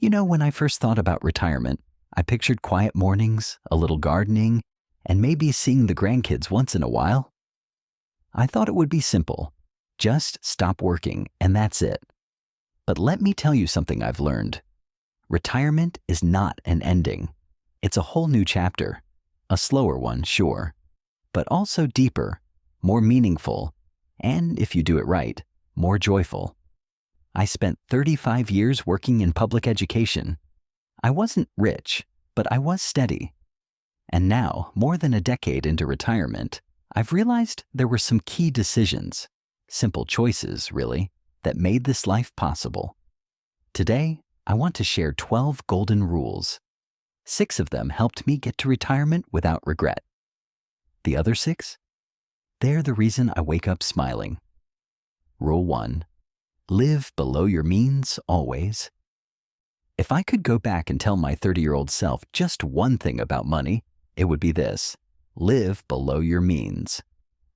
When I first thought about retirement, I pictured quiet mornings, a little gardening, and maybe seeing the grandkids once in a while. I thought it would be simple. Just stop working, and that's it. But let me tell you something I've learned. Retirement is not an ending. It's a whole new chapter. A slower one, sure, but also deeper, more meaningful, and if you do it right, more joyful. I spent 35 years working in public education. I wasn't rich, but I was steady. And now, more than a decade into retirement, I've realized there were some key decisions, simple choices, really, that made this life possible. Today, I want to share 12 golden rules. 6 of them helped me get to retirement without regret. The other 6? They're the reason I wake up smiling. Rule 1. Live below your means always. If I could go back and tell my 30-year-old self just one thing about money, it would be this: live below your means.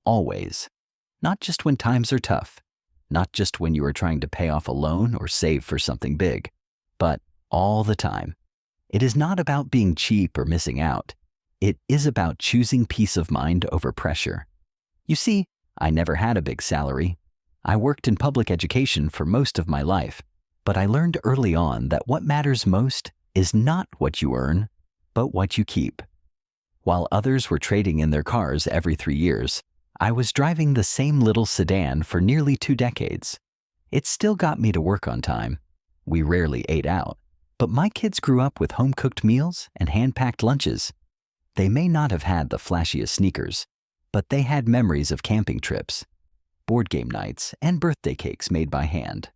Always. Not just when times are tough. Not just when you are trying to pay off a loan or save for something big, but all the time. It is not about being cheap or missing out. It is about choosing peace of mind over pressure. You see, I never had a big salary. I worked in public education for most of my life, but I learned early on that what matters most is not what you earn, but what you keep. While others were trading in their cars every 3 years, I was driving the same little sedan for nearly 2 decades. It still got me to work on time. We rarely ate out, but my kids grew up with home-cooked meals and hand-packed lunches. They may not have had the flashiest sneakers, but they had memories of camping trips, board game nights, and birthday cakes made by hand.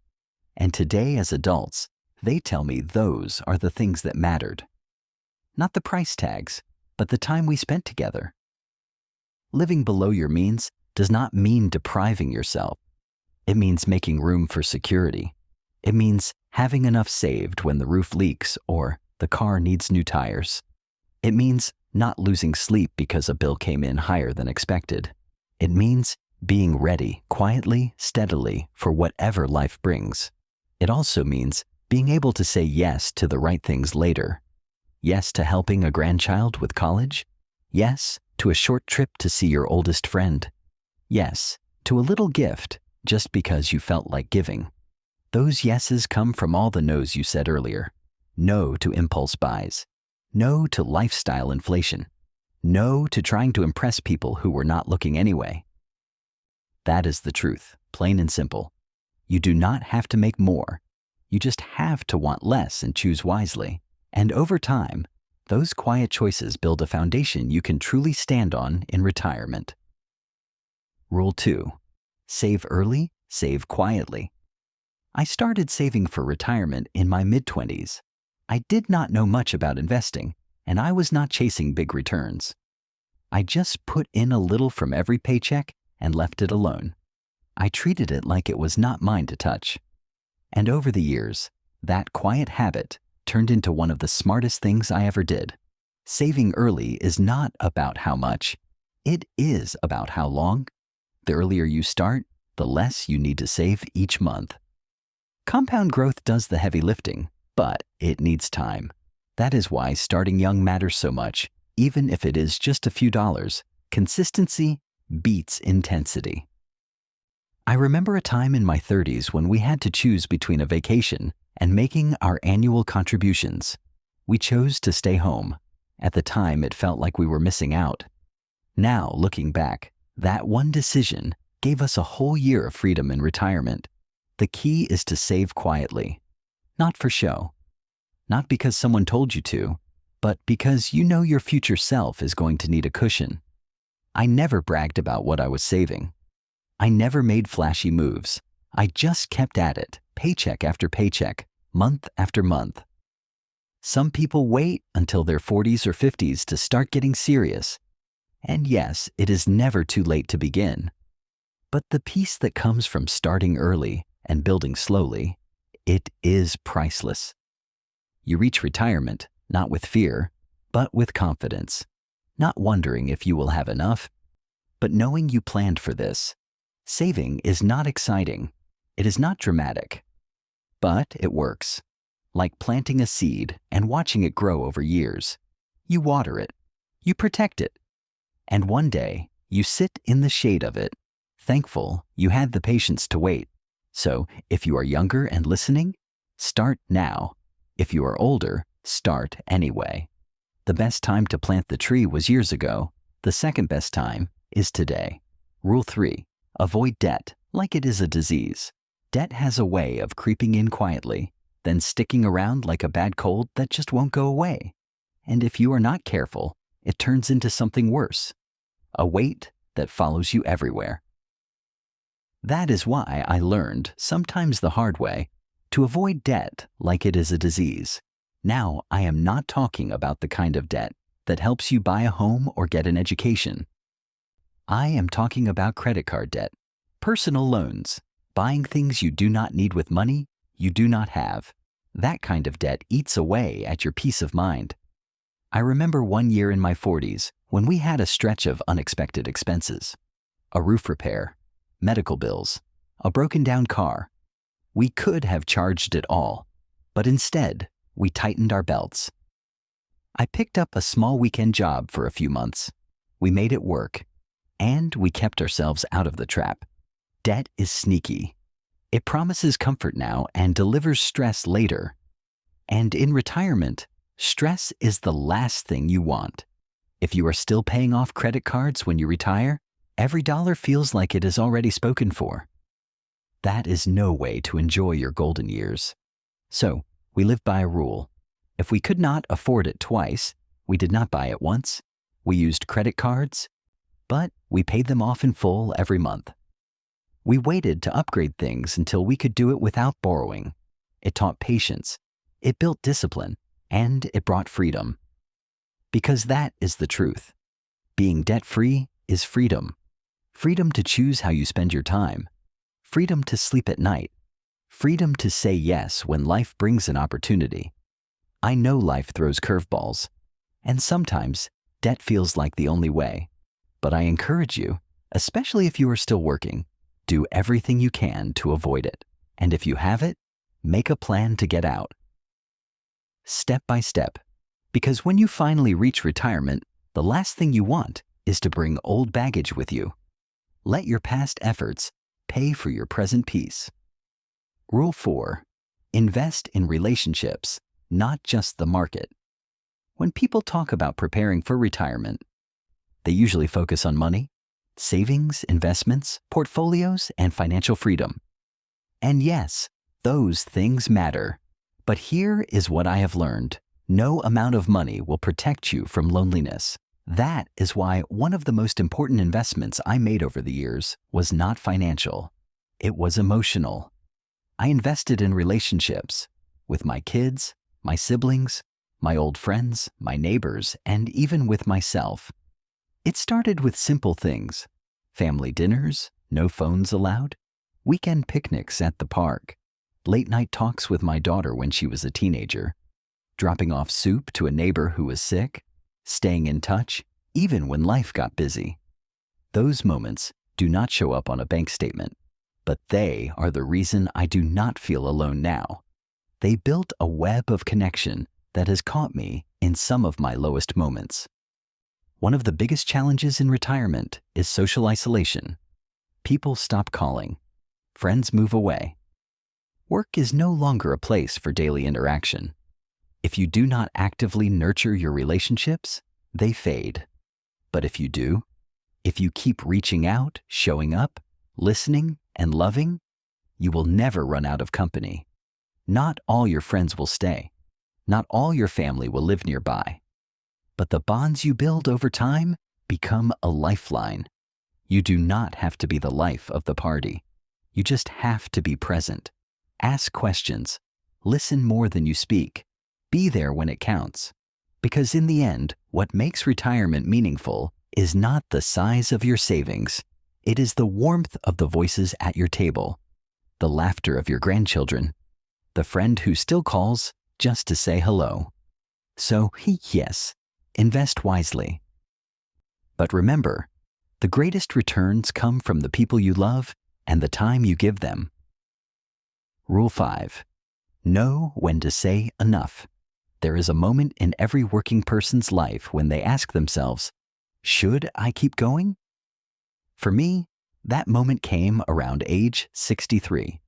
And today, as adults, they tell me those are the things that mattered. Not the price tags, but the time we spent together. Living below your means does not mean depriving yourself. It means making room for security. It means having enough saved when the roof leaks or the car needs new tires. It means not losing sleep because a bill came in higher than expected. It means being ready, quietly, steadily, for whatever life brings. It also means being able to say yes to the right things later. Yes to helping a grandchild with college. Yes to a short trip to see your oldest friend. Yes to a little gift just because you felt like giving. Those yeses come from all the no's you said earlier. No to impulse buys. No to lifestyle inflation. No to trying to impress people who were not looking anyway. That is the truth, plain and simple. You do not have to make more. You just have to want less and choose wisely. And over time, those quiet choices build a foundation you can truly stand on in retirement. Rule 2. Save early, save quietly. I started saving for retirement in my mid-20s. I did not know much about investing, and I was not chasing big returns. I just put in a little from every paycheck and left it alone. I treated it like it was not mine to touch. And over the years, that quiet habit turned into one of the smartest things I ever did. Saving early is not about how much. It is about how long. The earlier you start, the less you need to save each month. Compound growth does the heavy lifting, but it needs time. That is why starting young matters so much, even if it is just a few dollars. Consistency beats intensity. I remember a time in my 30s when we had to choose between a vacation and making our annual contributions. We chose to stay home. At the time, it felt like we were missing out. Now, looking back, that one decision gave us a whole year of freedom in retirement. The key is to save quietly, not for show, not because someone told you to, but because you know your future self is going to need a cushion. I never bragged about what I was saving. I never made flashy moves. I just kept at it, paycheck after paycheck, month after month. Some people wait until their 40s or 50s to start getting serious. And yes, it is never too late to begin. But the peace that comes from starting early and building slowly, it is priceless. You reach retirement, not with fear, but with confidence. Not wondering if you will have enough, but knowing you planned for this. Saving is not exciting. It is not dramatic. But it works. like planting a seed and watching it grow over years. You water it, you protect it, and one day you sit in the shade of it, thankful you had the patience to wait. So, if you are younger and listening, start now. If you are older, start anyway. The best time to plant the tree was years ago. The second best time is today. Rule 3. Avoid debt like it is a disease. Debt has a way of creeping in quietly, then sticking around like a bad cold that just won't go away. And if you are not careful, it turns into something worse, a weight that follows you everywhere. That is why I learned, sometimes the hard way, to avoid debt like it is a disease. Now, I am not talking about the kind of debt that helps you buy a home or get an education. I am talking about credit card debt, personal loans, buying things you do not need with money you do not have. That kind of debt eats away at your peace of mind. I remember one year in my 40s when we had a stretch of unexpected expenses. A roof repair, medical bills, a broken down car. We could have charged it all, but instead, we tightened our belts. I picked up a small weekend job for a few months. We made it work, and we kept ourselves out of the trap. Debt is sneaky. It promises comfort now and delivers stress later. And in retirement, stress is the last thing you want. If you are still paying off credit cards when you retire, every dollar feels like it is already spoken for. That is no way to enjoy your golden years. So, we live by a rule. If we could not afford it twice, we did not buy it once. We used credit cards, but we paid them off in full every month. We waited to upgrade things until we could do it without borrowing. It taught patience, it built discipline, and it brought freedom. Because that is the truth. Being debt-free is freedom. Freedom to choose how you spend your time. Freedom to sleep at night. Freedom to say yes when life brings an opportunity. I know life throws curveballs, and sometimes debt feels like the only way. But I encourage you, especially if you are still working, do everything you can to avoid it. And if you have it, make a plan to get out. Step by step. Because when you finally reach retirement, the last thing you want is to bring old baggage with you. Let your past efforts pay for your present peace. Rule 4. Invest in relationships, not just the market. When people talk about preparing for retirement, they usually focus on money, savings, investments, portfolios, and financial freedom. And yes, those things matter. But here is what I have learned. No amount of money will protect you from loneliness. That is why one of the most important investments I made over the years was not financial. It was emotional. I invested in relationships with my kids, my siblings, my old friends, my neighbors, and even with myself. It started with simple things: family dinners, no phones allowed, weekend picnics at the park, late-night talks with my daughter when she was a teenager, dropping off soup to a neighbor who was sick, staying in touch even when life got busy. Those moments do not show up on a bank statement, but they are the reason I do not feel alone now. They built a web of connection that has caught me in some of my lowest moments. One of the biggest challenges in retirement is social isolation. People stop calling. Friends move away. Work is no longer a place for daily interaction. If you do not actively nurture your relationships, they fade. But if you do, if you keep reaching out, showing up, listening, and loving, you will never run out of company. Not all your friends will stay. Not all your family will live nearby. But the bonds you build over time become a lifeline. You do not have to be the life of the party. You just have to be present. Ask questions. Listen more than you speak. Be there when it counts. Because in the end, what makes retirement meaningful is not the size of your savings. It is the warmth of the voices at your table, the laughter of your grandchildren, the friend who still calls just to say hello. So, yes, invest wisely. But remember, the greatest returns come from the people you love and the time you give them. Rule 5. Know when to say enough. There is a moment in every working person's life when they ask themselves, should I keep going? For me, that moment came around age 63.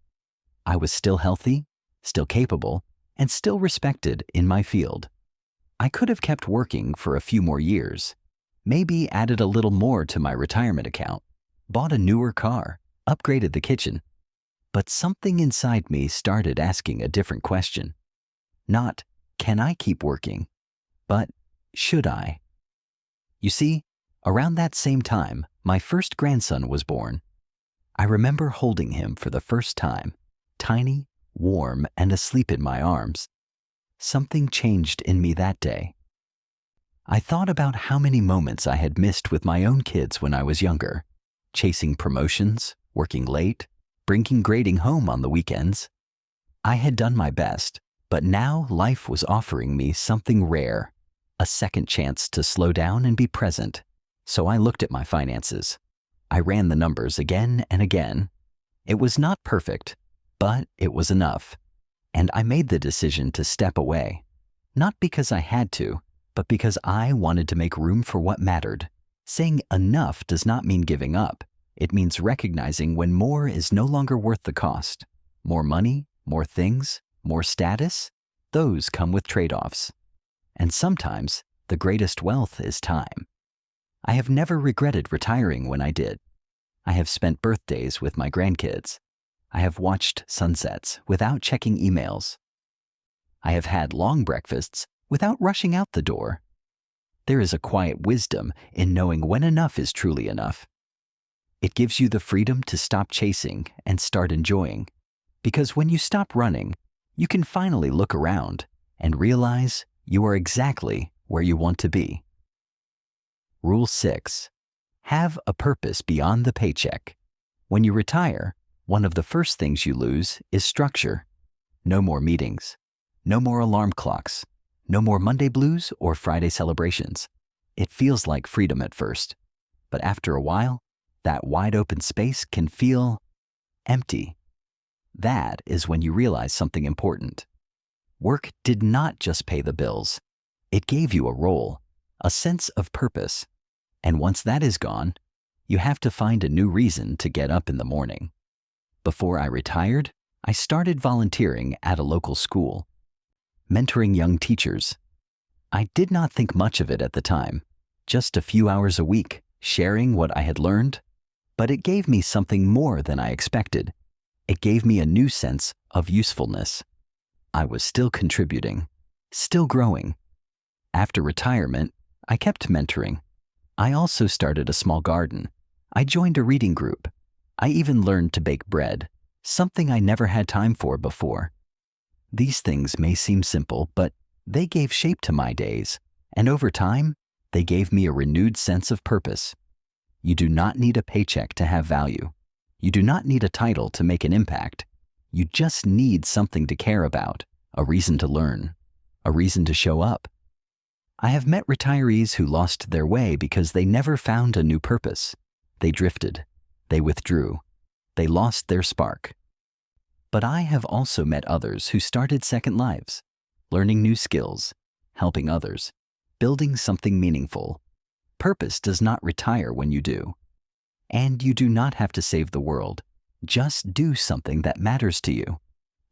I was still healthy, still capable, and still respected in my field. I could have kept working for a few more years, maybe added a little more to my retirement account, bought a newer car, upgraded the kitchen. But something inside me started asking a different question. Not, can I keep working? But, should I? You see, around that same time, my first grandson was born. I remember holding him for the first time, tiny, warm, and asleep in my arms. Something changed in me that day. I thought about how many moments I had missed with my own kids when I was younger, chasing promotions, working late, bringing grading home on the weekends. I had done my best, but now life was offering me something rare, a second chance to slow down and be present. So I looked at my finances. I ran the numbers again and again. It was not perfect, but it was enough. And I made the decision to step away, not because I had to, but because I wanted to make room for what mattered. Saying enough does not mean giving up. It means recognizing when more is no longer worth the cost. More money, more things, more status, those come with trade-offs. And sometimes the greatest wealth is time. I have never regretted retiring when I did. I have spent birthdays with my grandkids. I have watched sunsets without checking emails. I have had long breakfasts without rushing out the door. There is a quiet wisdom in knowing when enough is truly enough. It gives you the freedom to stop chasing and start enjoying. Because when you stop running, you can finally look around and realize you are exactly where you want to be. Rule 6. Have a purpose beyond the paycheck. When you retire, one of the first things you lose is structure. No more meetings. No more alarm clocks. No more Monday blues or Friday celebrations. It feels like freedom at first, but after a while, that wide open space can feel empty. That is when you realize something important. Work did not just pay the bills. It gave you a role, a sense of purpose. And once that is gone, you have to find a new reason to get up in the morning. Before I retired, I started volunteering at a local school, mentoring young teachers. I did not think much of it at the time, just a few hours a week, sharing what I had learned. But it gave me something more than I expected. It gave me a new sense of usefulness. I was still contributing, still growing. After retirement, I kept mentoring. I also started a small garden. I joined a reading group. I even learned to bake bread, something I never had time for before. These things may seem simple, but they gave shape to my days, and over time, they gave me a renewed sense of purpose. You do not need a paycheck to have value. You do not need a title to make an impact. You just need something to care about, a reason to learn, a reason to show up. I have met retirees who lost their way because they never found a new purpose. They drifted. They withdrew. They lost their spark. But I have also met others who started second lives, learning new skills, helping others, building something meaningful. Purpose does not retire when you do. And you do not have to save the world. Just do something that matters to you.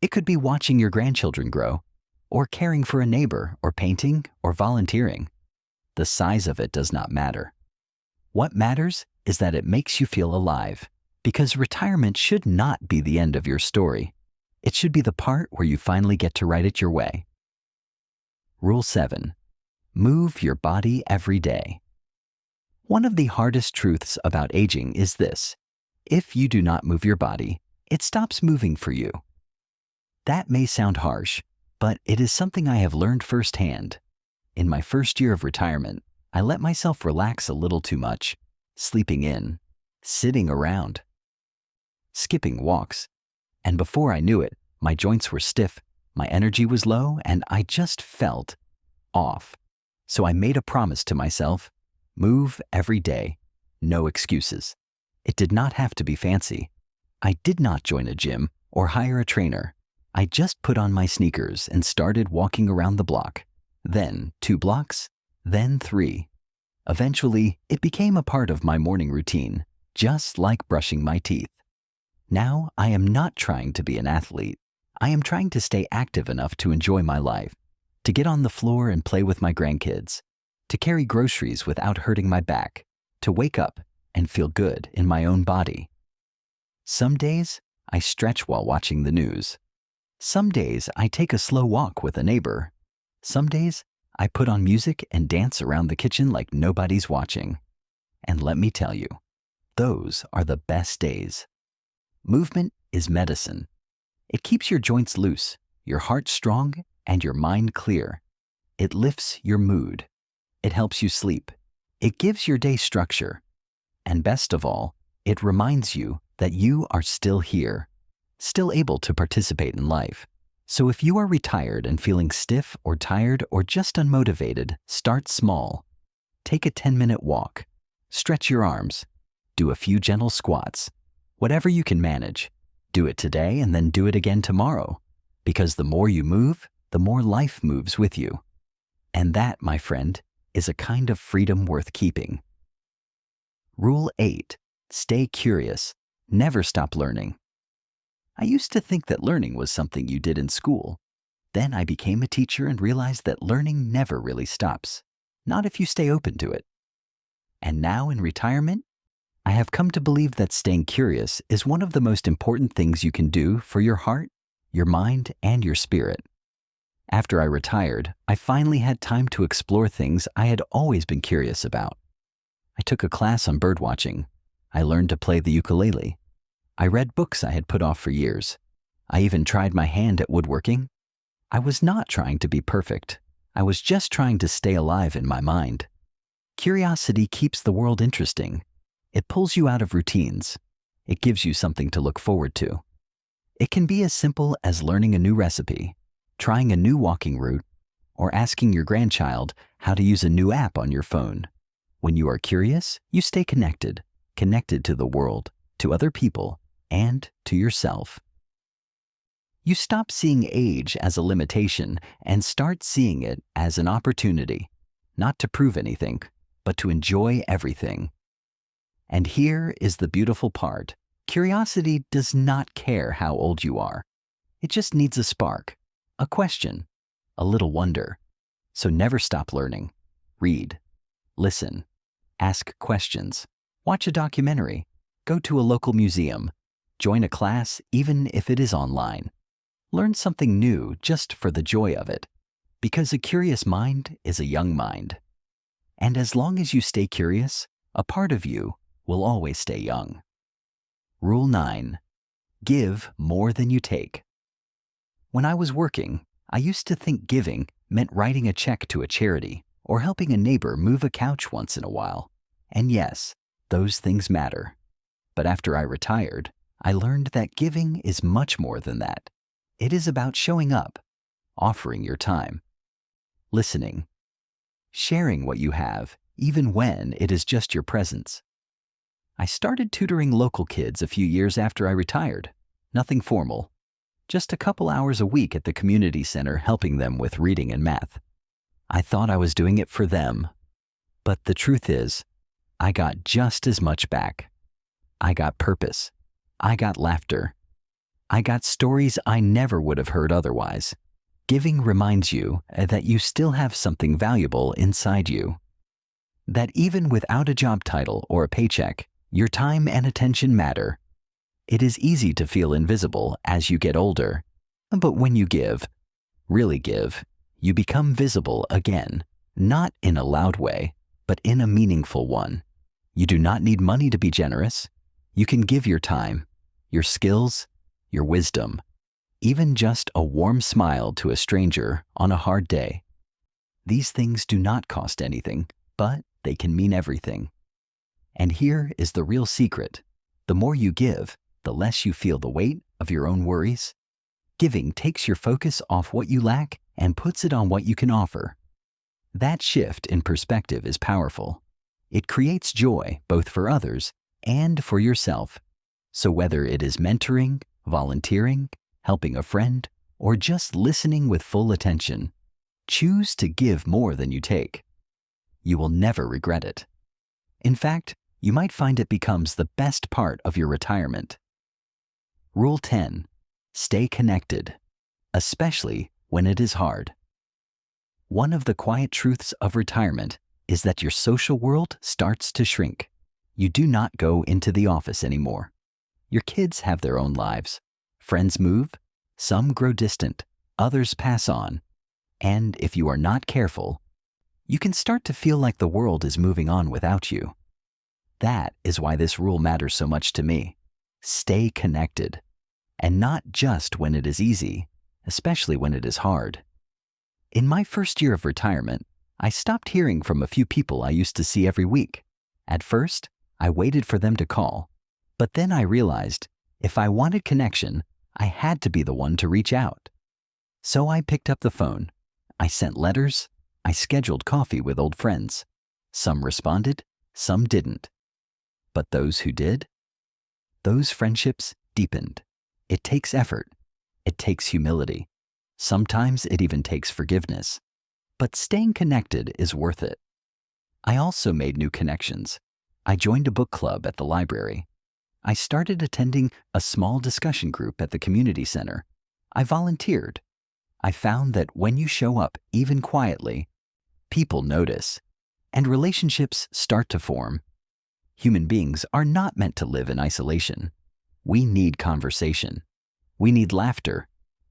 It could be watching your grandchildren grow, or caring for a neighbor, or painting, or volunteering. The size of it does not matter. What matters is that it makes you feel alive, because retirement should not be the end of your story. It should be the part where you finally get to write it your way. Rule 7. Move your body every day. One of the hardest truths about aging is this: if you do not move your body, it stops moving for you. That may sound harsh, but it is something I have learned firsthand. In my first year of retirement, I let myself relax a little too much, sleeping in, sitting around, skipping walks. And before I knew it, my joints were stiff, my energy was low, and I just felt off. So I made a promise to myself: move every day, no excuses. It did not have to be fancy. I did not join a gym or hire a trainer. I just put on my sneakers and started walking around the block. Then 2 blocks, then 3. Eventually, it became a part of my morning routine, just like brushing my teeth. Now, I am not trying to be an athlete. I am trying to stay active enough to enjoy my life, to get on the floor and play with my grandkids, to carry groceries without hurting my back, to wake up and feel good in my own body. Some days, I stretch while watching the news. Some days, I take a slow walk with a neighbor. Some days, I put on music and dance around the kitchen like nobody's watching. And let me tell you, those are the best days. Movement is medicine. It keeps your joints loose, your heart strong, and your mind clear. It lifts your mood. It helps you sleep. It gives your day structure. And best of all, it reminds you that you are still here, still able to participate in life. So if you are retired and feeling stiff or tired or just unmotivated, start small. Take a 10-minute walk. Stretch your arms. Do a few gentle squats. Whatever you can manage. Do it today and then do it again tomorrow. Because the more you move, the more life moves with you. And that, my friend, is a kind of freedom worth keeping. Rule 8. Stay curious. Never stop learning. I used to think that learning was something you did in school. Then I became a teacher and realized that learning never really stops, not if you stay open to it. And now in retirement, I have come to believe that staying curious is one of the most important things you can do for your heart, your mind, and your spirit. After I retired, I finally had time to explore things I had always been curious about. I took a class on birdwatching. I learned to play the ukulele. I read books I had put off for years. I even tried my hand at woodworking. I was not trying to be perfect. I was just trying to stay alive in my mind. Curiosity keeps the world interesting. It pulls you out of routines. It gives you something to look forward to. It can be as simple as learning a new recipe, trying a new walking route, or asking your grandchild how to use a new app on your phone. When you are curious, you stay connected to the world, to other people, and to yourself. You stop seeing age as a limitation and start seeing it as an opportunity, not to prove anything, but to enjoy everything. And here is the beautiful part. Curiosity does not care how old you are. It just needs a spark, a question, a little wonder. So never stop learning. Read, listen, ask questions, watch a documentary, go to a local museum, join a class even if it is online. Learn something new just for the joy of it, because a curious mind is a young mind. And as long as you stay curious, a part of you will always stay young. Rule 9. Give more than you take. When I was working, I used to think giving meant writing a check to a charity or helping a neighbor move a couch once in a while. And yes, those things matter. But after I retired, I learned that giving is much more than that. It is about showing up, offering your time, listening, sharing what you have, even when it is just your presence. I started tutoring local kids a few years after I retired. Nothing formal, just a couple hours a week at the community center helping them with reading and math. I thought I was doing it for them, but the truth is, I got just as much back. I got purpose. I got laughter. I got stories I never would have heard otherwise. Giving reminds you that you still have something valuable inside you. That even without a job title or a paycheck, your time and attention matter. It is easy to feel invisible as you get older, but when you give, really give, you become visible again, not in a loud way, but in a meaningful one. You do not need money to be generous. You can give your time, your skills, your wisdom, even just a warm smile to a stranger on a hard day. These things do not cost anything, but they can mean everything. And here is the real secret. The more you give, the less you feel the weight of your own worries. Giving takes your focus off what you lack and puts it on what you can offer. That shift in perspective is powerful. It creates joy both for others and for yourself. So whether it is mentoring, volunteering, helping a friend, or just listening with full attention, choose to give more than you take. You will never regret it. In fact, you might find it becomes the best part of your retirement. Rule 10. Stay connected, especially when it is hard. One of the quiet truths of retirement is that your social world starts to shrink. You do not go into the office anymore. Your kids have their own lives. Friends move, some grow distant, others pass on. And if you are not careful, you can start to feel like the world is moving on without you. That is why this rule matters so much to me. Stay connected. And not just when it is easy, especially when it is hard. In my first year of retirement, I stopped hearing from a few people I used to see every week. At first, I waited for them to call, but then I realized if I wanted connection, I had to be the one to reach out. So I picked up the phone. I sent letters. I scheduled coffee with old friends. Some responded, some didn't. But those who did, those friendships deepened. It takes effort. It takes humility. Sometimes it even takes forgiveness. But staying connected is worth it. I also made new connections. I joined a book club at the library. I started attending a small discussion group at the community center. I volunteered. I found that when you show up, even quietly, people notice, and relationships start to form. Human beings are not meant to live in isolation. We need conversation. We need laughter.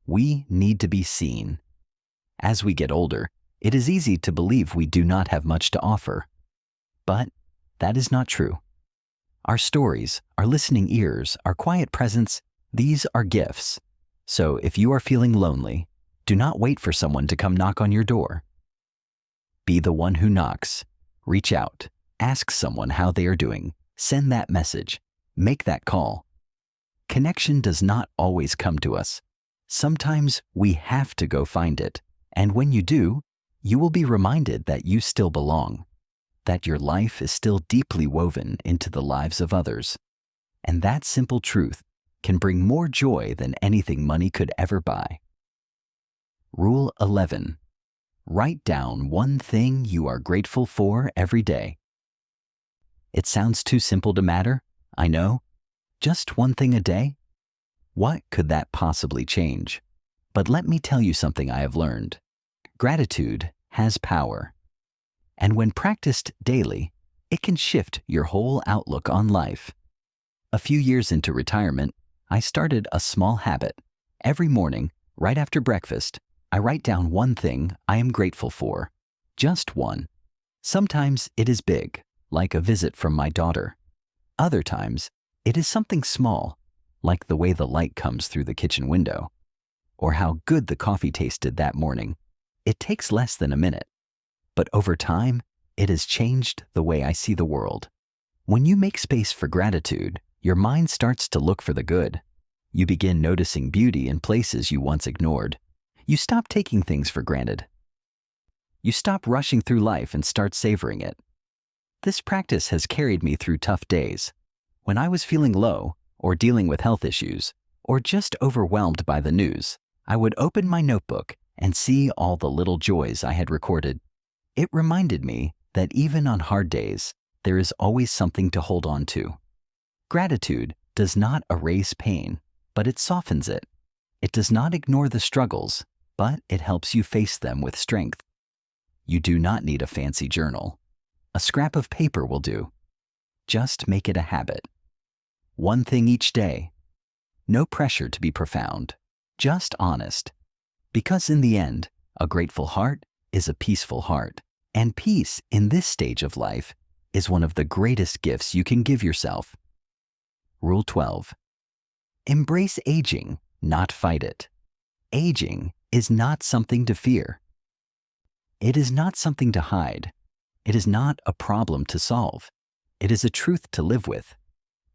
We need to be seen. As we get older, it is easy to believe we do not have much to offer. But that is not true. Our stories, our listening ears, our quiet presence, these are gifts. So if you are feeling lonely, do not wait for someone to come knock on your door. Be the one who knocks. Reach out. Ask someone how they are doing. Send that message. Make that call. Connection does not always come to us. Sometimes we have to go find it. And when you do, you will be reminded that you still belong, that your life is still deeply woven into the lives of others. And that simple truth can bring more joy than anything money could ever buy. Rule 11. Write down one thing you are grateful for every day. It sounds too simple to matter, I know. Just one thing a day? What could that possibly change? But let me tell you something I have learned. Gratitude has power. And when practiced daily, it can shift your whole outlook on life. A few years into retirement, I started a small habit. Every morning, right after breakfast, I write down one thing I am grateful for. Just one. Sometimes it is big, like a visit from my daughter. Other times, it is something small, like the way the light comes through the kitchen window, or how good the coffee tasted that morning. It takes less than a minute, but over time, it has changed the way I see the world. When you make space for gratitude, your mind starts to look for the good. You begin noticing beauty in places you once ignored. You stop taking things for granted. You stop rushing through life and start savoring it. This practice has carried me through tough days. When I was feeling low, or dealing with health issues, or just overwhelmed by the news, I would open my notebook and see all the little joys I had recorded. It reminded me that even on hard days, there is always something to hold on to. Gratitude does not erase pain, but it softens it. It does not ignore the struggles, but it helps you face them with strength. You do not need a fancy journal. A scrap of paper will do. Just make it a habit. One thing each day. No pressure to be profound, just honest. Because in the end, a grateful heart is a peaceful heart. And peace in this stage of life is one of the greatest gifts you can give yourself. Rule 12. Embrace aging, not fight it. Aging is not something to fear. It is not something to hide. It is not a problem to solve. It is a truth to live with.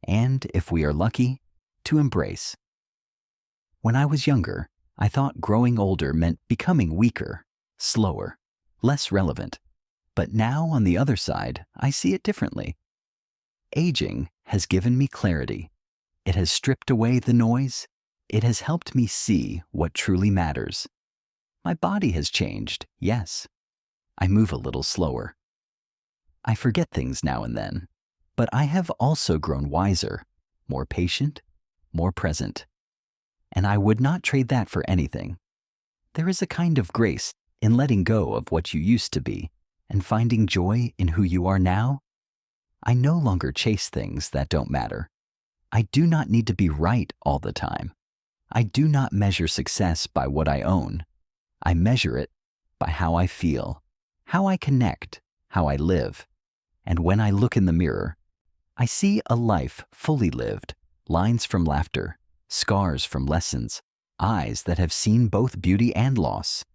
And, if we are lucky, to embrace. When I was younger, I thought growing older meant becoming weaker, slower, less relevant. But now, on the other side, I see it differently. Aging has given me clarity. It has stripped away the noise. It has helped me see what truly matters. My body has changed, yes. I move a little slower. I forget things now and then, but I have also grown wiser, more patient, more present. And I would not trade that for anything. There is a kind of grace in letting go of what you used to be and finding joy in who you are now. I no longer chase things that don't matter. I do not need to be right all the time. I do not measure success by what I own. I measure it by how I feel, how I connect, how I live. And when I look in the mirror, I see a life fully lived, lines from laughter, scars from lessons, eyes that have seen both beauty and loss.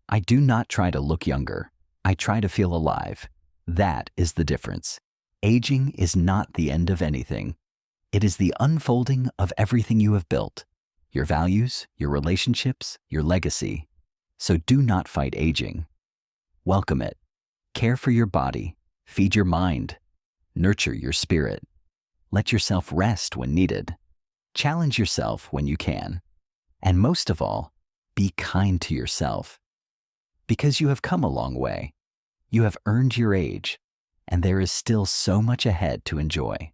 I do not try to look younger. I try to feel alive. That is the difference. Aging is not the end of anything. It is the unfolding of everything you have built, your values, your relationships, your legacy. So do not fight aging. Welcome it. Care for your body. Feed your mind. Nurture your spirit. Let yourself rest when needed. Challenge yourself when you can. And most of all, be kind to yourself. Because you have come a long way. You have earned your age, and there is still so much ahead to enjoy.